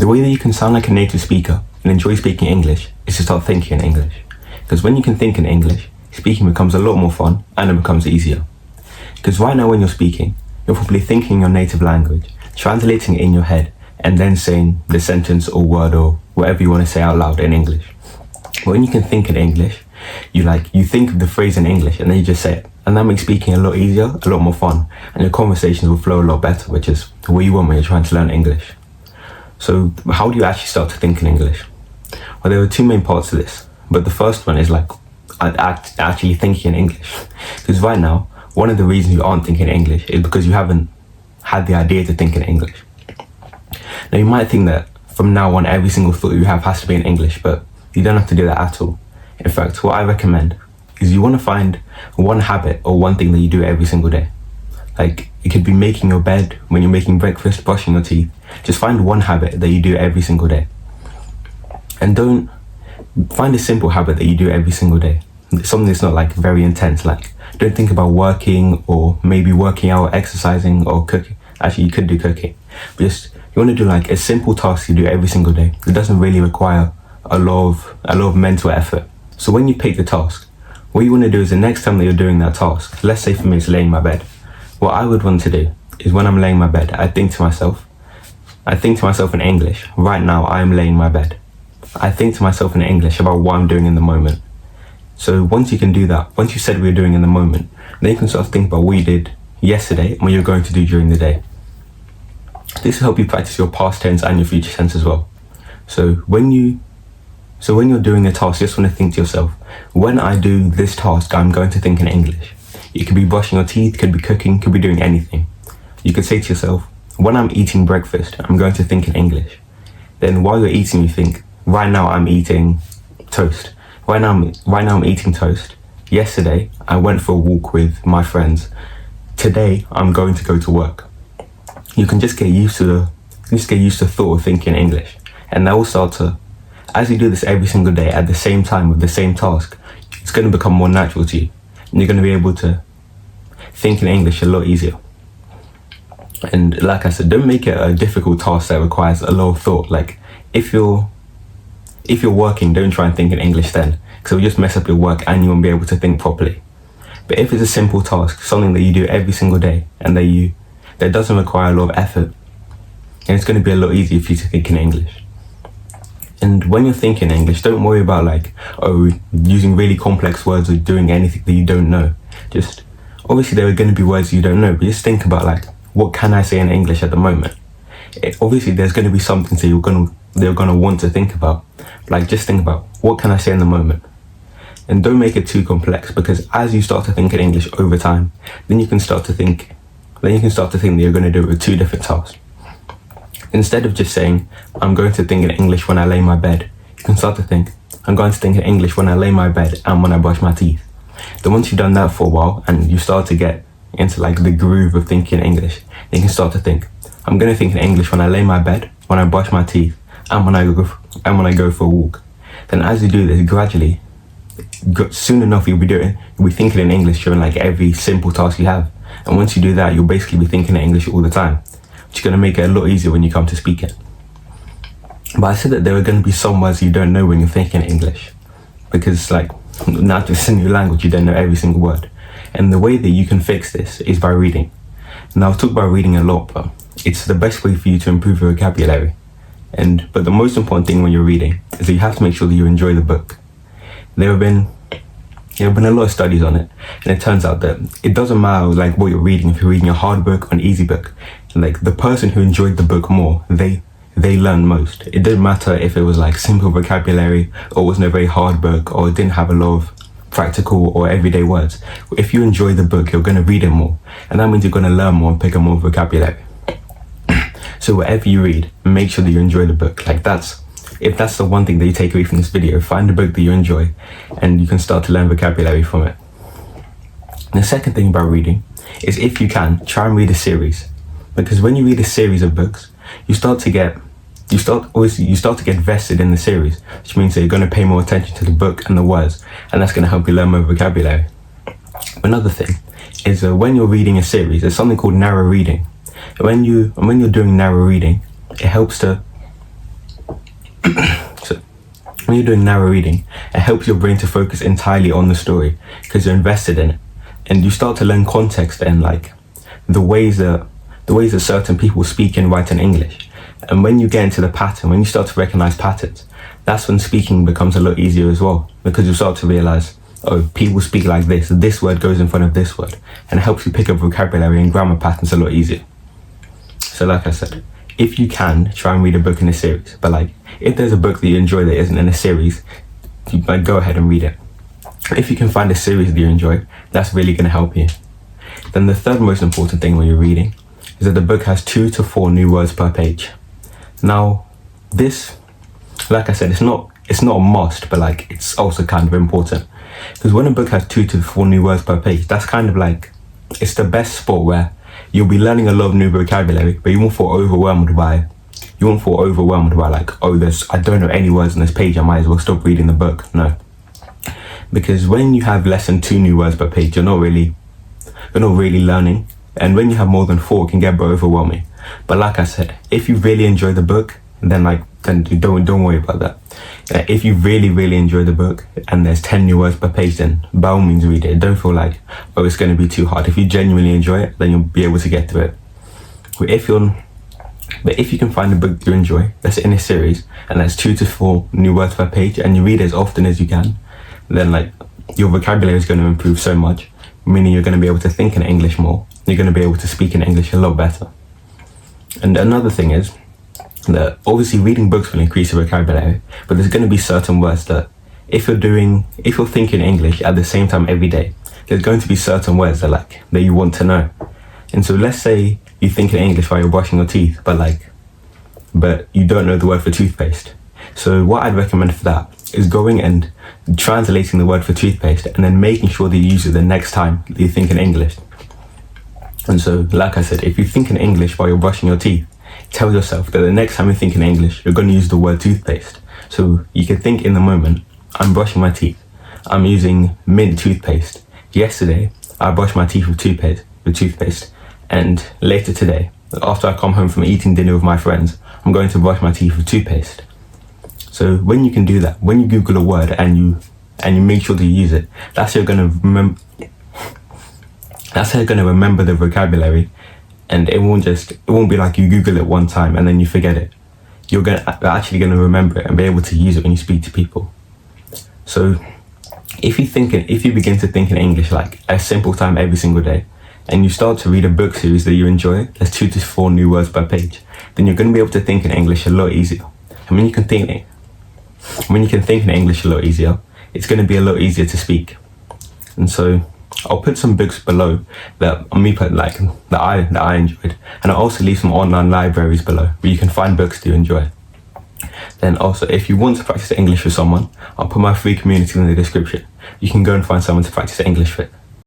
The way that you can sound like a native speaker and enjoy speaking English is to start thinking in English. Because when you can think in English, speaking becomes a lot more fun and it becomes easier. Because right now when you're speaking, you're probably thinking your native language, translating it in your head, and then saying the sentence or word or whatever you want to say out loud in English. But when you can think in English, you think of the phrase in English and then you just say it. And that makes speaking a lot easier, a lot more fun, and your conversations will flow a lot better, which is what you want when you're trying to learn English. So how do you actually start to think in English? Well, there are two main parts to this, but the first one is actually thinking in English. Because right now, one of the reasons you aren't thinking English is because you haven't had the idea to think in English. Now you might think that from now on every single thought you have has to be in English, but you don't have to do that at all. In fact, what I recommend is you want to find one habit or one thing that you do every single day. Like, it could be making your bed, when you're making breakfast, brushing your teeth. Just find one habit that you do every single day. And don't find a simple habit that you do every single day. Something that's not like very intense. Like, don't think about working or maybe working out, exercising or cooking. Actually, you could do cooking. But just, you want to do like a simple task you do every single day. It doesn't really require a lot of mental effort. So when you pick the task, what you want to do is the next time that you're doing that task, let's say for me it's laying my bed. What I would want to do is when I'm laying my bed, I think to myself in English, right now I am laying my bed. I think to myself in English about what I'm doing in the moment. So once you can do that, once you said what you're doing in the moment, then you can sort of think about what you did yesterday and what you're going to do during the day. This will help you practice your past tense and your future tense as well. So when you're doing a task, you just want to think to yourself, when I do this task, I'm going to think in English. You could be brushing your teeth, could be cooking, could be doing anything. You could say to yourself, when I'm eating breakfast, I'm going to think in English. Then while you're eating, you think, right now I'm eating toast. Right now I'm eating toast. Yesterday, I went for a walk with my friends. Today, I'm going to go to work. You can just get used to the thought of thinking in English. And that will start to, as you do this every single day at the same time with the same task, it's going to become more natural to you. And you're going to be able to think in English a lot easier. And like I said, don't make it a difficult task that requires a lot of thought. Like, if you're working, don't try and think in English then, because it will just mess up your work and you won't be able to think properly. But if it's a simple task, something that you do every single day, and that doesn't require a lot of effort, then it's going to be a lot easier for you to think in English. And when you're thinking English, don't worry about using really complex words or doing anything that you don't know. Just, obviously there are going to be words you don't know, but just think about what can I say in English at the moment? Obviously there's going to be something that you're going to want to think about. Just think about, what can I say in the moment? And don't make it too complex, because as you start to think in English over time, then you can start to think that you're going to do it with two different tasks. Instead of just saying, I'm going to think in English when I lay my bed, you can start to think, I'm going to think in English when I lay my bed and when I brush my teeth. Then once you've done that for a while and you start to get into the groove of thinking English, then you can start to think, I'm going to think in English when I lay my bed, when I brush my teeth, and when I go for a walk. Then as you do this gradually, soon enough you'll be thinking in English during every simple task you have. And once you do that, you'll basically be thinking in English all the time, which is going to make it a lot easier when you come to speak it. But I said that there are going to be some words you don't know when you're thinking English, because now it's a new language, you don't know every single word. And the way that you can fix this is by reading. Now I've talked about reading a lot, but it's the best way for you to improve your vocabulary. But the most important thing when you're reading is that you have to make sure that you enjoy the book. There have been a lot of studies on it, and it turns out that it doesn't matter what you're reading, if you're reading a hard book or an easy book. The person who enjoyed the book more, they learn most. It didn't matter if it was simple vocabulary or wasn't a very hard book or it didn't have a lot of practical or everyday words. If you enjoy the book, you're going to read it more, and that means you're going to learn more and pick up more vocabulary. So whatever you read, make sure that you enjoy the book. If that's the one thing that you take away from this video, find a book that you enjoy and you can start to learn vocabulary from it. And the second thing about reading is, if you can, try and read a series. Because when you read a series of books, you start to get vested in the series, which means that you're going to pay more attention to the book and the words, and that's going to help you learn more vocabulary. Another thing is when you're reading a series, there's something called narrow reading. When you're doing narrow reading, it helps to So when you're doing narrow reading, it helps your brain to focus entirely on the story because you're invested in it, and you start to learn context and like the ways that certain people speak and write in English. And when you get into the pattern, when you start to recognize patterns, that's when speaking becomes a lot easier as well, because you start to realize, oh, people speak like this word goes in front of this word, and it helps you pick up vocabulary and grammar patterns a lot easier. So like I said, if you can, try and read a book in a series, but like if there's a book that you enjoy that isn't in a series, you like go ahead and read it. If you can find a series that you enjoy, that's really going to help you. Then the third most important thing when you're reading is that the book has 2 to 4 new words per page. Now, this, like I said, it's not a must, but like it's also kind of important, because when a book has 2 to 4 new words per page, that's kind of like, it's the best spot where you'll be learning a lot of new vocabulary, but you won't feel overwhelmed by like, oh, I don't know any words on this page, I might as well stop reading the book. No, because when you have less than 2 new words per page, you're not really learning, and when you have more than 4, it can get a bit overwhelming. But like I said, if you really enjoy the book, then don't worry about that. If you really enjoy the book and there's 10 new words per page, then by all means read it. Don't feel like, oh, it's going to be too hard. If you genuinely enjoy it, then you'll be able to get through it. But if you can find a book you enjoy that's in a series and that's 2 to 4 new words per page, and you read it as often as you can, then like your vocabulary is going to improve so much, meaning you're going to be able to think in English more. You're going to be able to speak in English a lot better. And another thing is that obviously reading books will increase your vocabulary, but there's going to be certain words that if you're thinking English at the same time every day, there's going to be certain words that you want to know. And so let's say you think in English while you're brushing your teeth, but you don't know the word for toothpaste. So what I'd recommend for that is going and translating the word for toothpaste and then making sure that you use it the next time that you think in English. And so, like I said, if you think in English while you're brushing your teeth, tell yourself that the next time you think in English, you're going to use the word toothpaste. So you can think in the moment, I'm brushing my teeth. I'm using mint toothpaste. Yesterday, I brushed my teeth with toothpaste. And later today, after I come home from eating dinner with my friends, I'm going to brush my teeth with toothpaste. So when you can do that, when you Google a word and you make sure to use it, that's how you're going to remember the vocabulary, and it won't be like you Google it one time and then you forget it. You're actually going to remember it and be able to use it when you speak to people. So if you begin to think in English like a simple time every single day, and you start to read a book series that you enjoy, there's 2 to 4 new words per page, then you're going to be able to think in English a lot easier. And when you can think in English a lot easier, it's going to be a lot easier to speak. And so I'll put some books below that I enjoyed, and I'll also leave some online libraries below where you can find books that you enjoy. Then also, if you want to practice English with someone, I'll put my free community in the description. You can go and find someone to practice English with.